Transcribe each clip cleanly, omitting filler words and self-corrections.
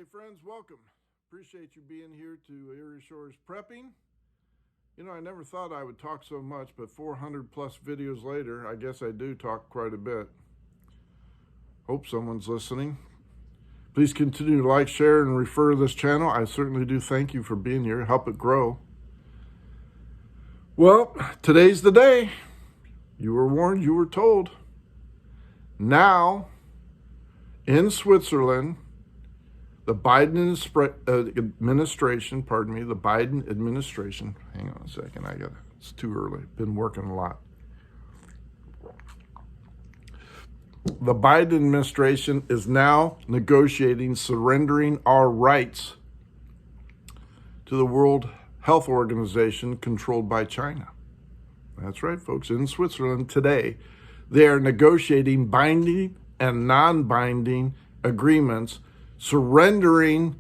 Hey friends, welcome. Appreciate you being here to Erie Shores Prepping. You know, I never thought I would talk so much, but 400 plus videos later, I guess I do talk quite a bit. Hope someone's listening. Please continue to like, share, and refer to this channel. I certainly do thank you for being here. Help it grow. Well, today's the day. You were warned, you were told. Now, in Switzerland, the Biden administration, hang on a second, it's too early, been working a lot. The Biden administration is now negotiating surrendering our rights to the World Health Organization controlled by China. That's right, folks, in Switzerland today, they are negotiating binding and non-binding agreements surrendering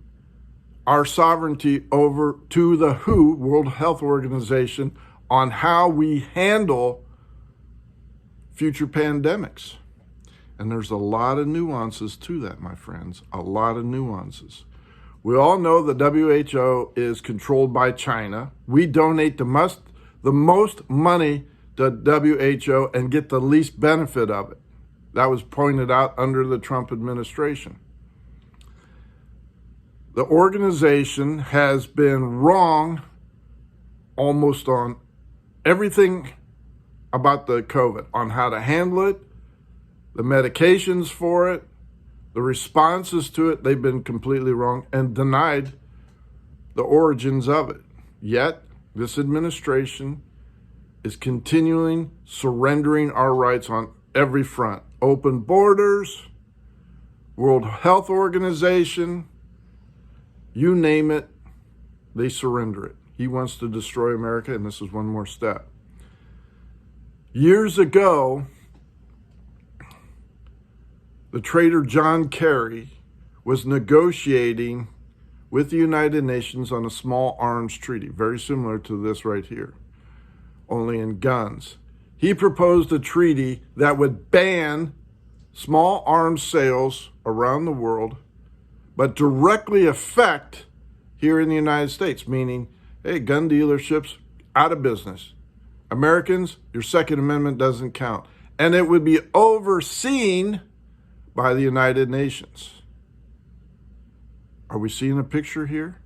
our sovereignty over to the WHO, World Health Organization, on how we handle future pandemics. And there's a lot of nuances to that, my friends, a lot of nuances. We all know the W.H.O is controlled by China. We donate the most money to WHO and get the least benefit of it. That was pointed out under the Trump administration. The organization has been wrong almost on everything about the COVID, on how to handle it, the medications for it, the responses to it. They've been completely wrong and denied the origins of it. Yet, this administration is continuing surrendering our rights on every front. Open borders, World Health Organization, you name it, they surrender it. He wants to destroy America, and this is one more step. Years ago, the traitor John Kerry was negotiating with the United Nations on a small arms treaty, very similar to this right here, only in guns. He proposed a treaty that would ban small arms sales around the world, but directly affect here in the United States, meaning, hey, gun dealerships out of business. Americans, your Second Amendment doesn't count. And it would be overseen by the United Nations. Are we seeing a picture here?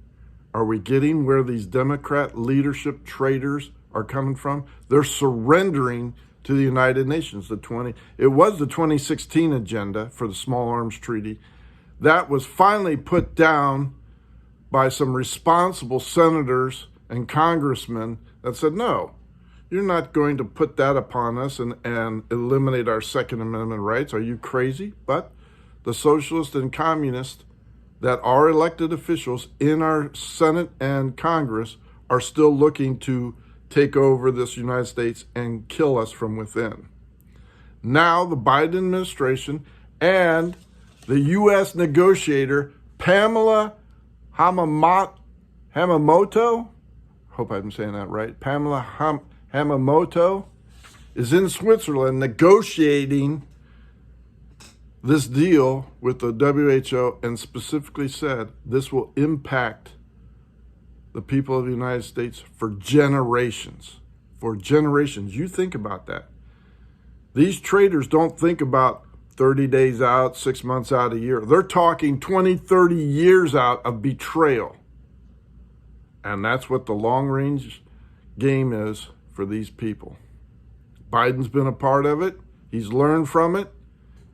Are we getting where these Democrat leadership traitors are coming from? They're surrendering to the United Nations. It was the 2016 agenda for the small arms treaty. That was finally put down by some responsible senators and congressmen that said, no, you're not going to put that upon us and eliminate our Second Amendment rights. Are you crazy? But the socialists and communists that are elected officials in our Senate and Congress are still looking to take over this United States and kill us from within. Now the Biden administration and the U.S. negotiator, Pamela Hamamoto, hope I'm saying that right, Pamela Hamamoto, is in Switzerland negotiating this deal with the WHO and specifically said this will impact the people of the United States for generations. For generations. You think about that. These traitors don't think about 30 days out, 6 months out, a year. They're talking 20, 30 years out of betrayal. And that's what the long-range game is for these people. Biden's been a part of it. He's learned from it.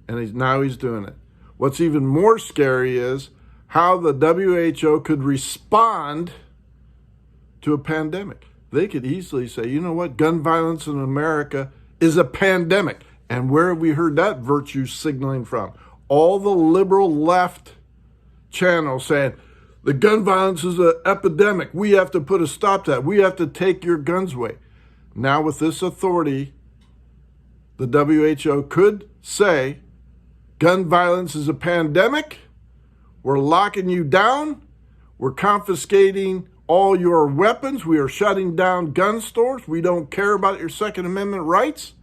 And now he's doing it. What's even more scary is how the WHO could respond to a pandemic. They could easily say, you know what, gun violence in America is a pandemic. And where have we heard that virtue signaling from? All the liberal left channels saying, the gun violence is an epidemic. We have to put a stop to that. We have to take your guns away. Now with this authority, the WHO could say, gun violence is a pandemic. We're locking you down. We're confiscating all your weapons. We are shutting down gun stores. We don't care about your Second Amendment rights.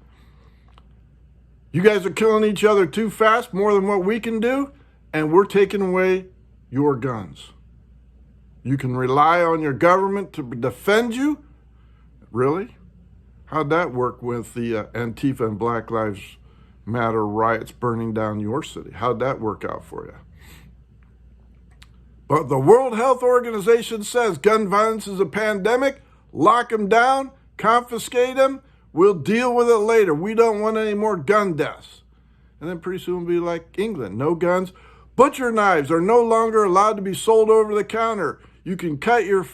You guys are killing each other too fast, more than what we can do, and we're taking away your guns. You can rely on your government to defend you? Really? How'd that work with the Antifa and Black Lives Matter riots burning down your city? How'd that work out for you? But the World Health Organization says gun violence is a pandemic. Lock them down, confiscate them. We'll deal with it later. We don't want any more gun deaths. And then pretty soon we'll be like England, no guns. Butcher knives are no longer allowed to be sold over the counter. You can cut your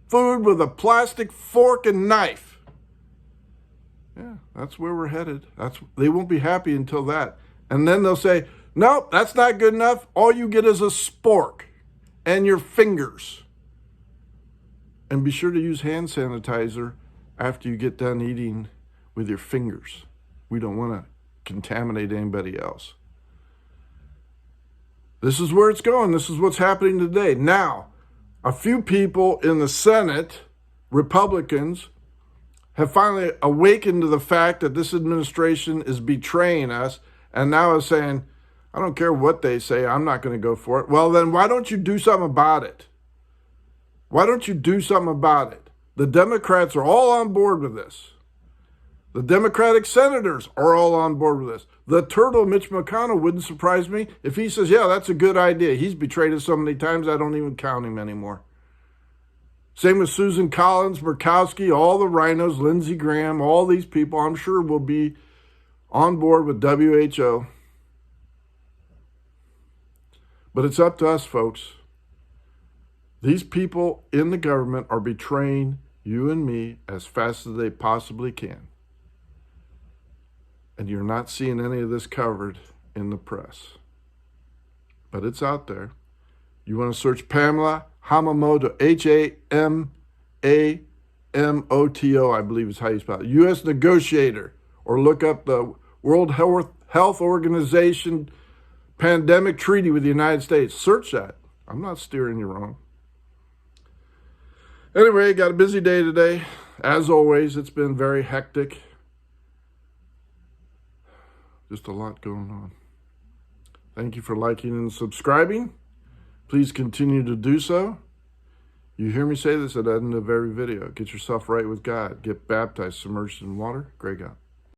food with a plastic fork and knife. Yeah, that's where we're headed. They won't be happy until that. And then they'll say, nope, that's not good enough. All you get is a spork and your fingers. And be sure to use hand sanitizer after you get done eating with your fingers. We don't want to contaminate anybody else. This is where it's going. This is what's happening today. Now, a few people in the Senate, Republicans, have finally awakened to the fact that this administration is betraying us and now is saying, I don't care what they say, I'm not going to go for it. Well, then why don't you do something about it? Why don't you do something about it? The Democrats are all on board with this. The Democratic senators are all on board with this. The turtle, Mitch McConnell, wouldn't surprise me if he says, yeah, that's a good idea. He's betrayed us so many times, I don't even count him anymore. Same with Susan Collins, Murkowski, all the rhinos, Lindsey Graham, all these people, I'm sure will be on board with W.H.O. But it's up to us, folks. These people in the government are betraying you and me as fast as they possibly can. And you're not seeing any of this covered in the press. But it's out there. You want to search Pamela Hamamoto, H-A-M-A-M-O-T-O, I believe is how you spell it, U.S. negotiator, or look up the World Health Organization pandemic treaty with the United States. Search that. I'm not steering you wrong. Anyway, got a busy day today. As always, it's been very hectic. Just a lot going on. Thank you for liking and subscribing. Please continue to do so. You hear me say this at the end of every video. Get yourself right with God. Get baptized, submerged in water. Greg out.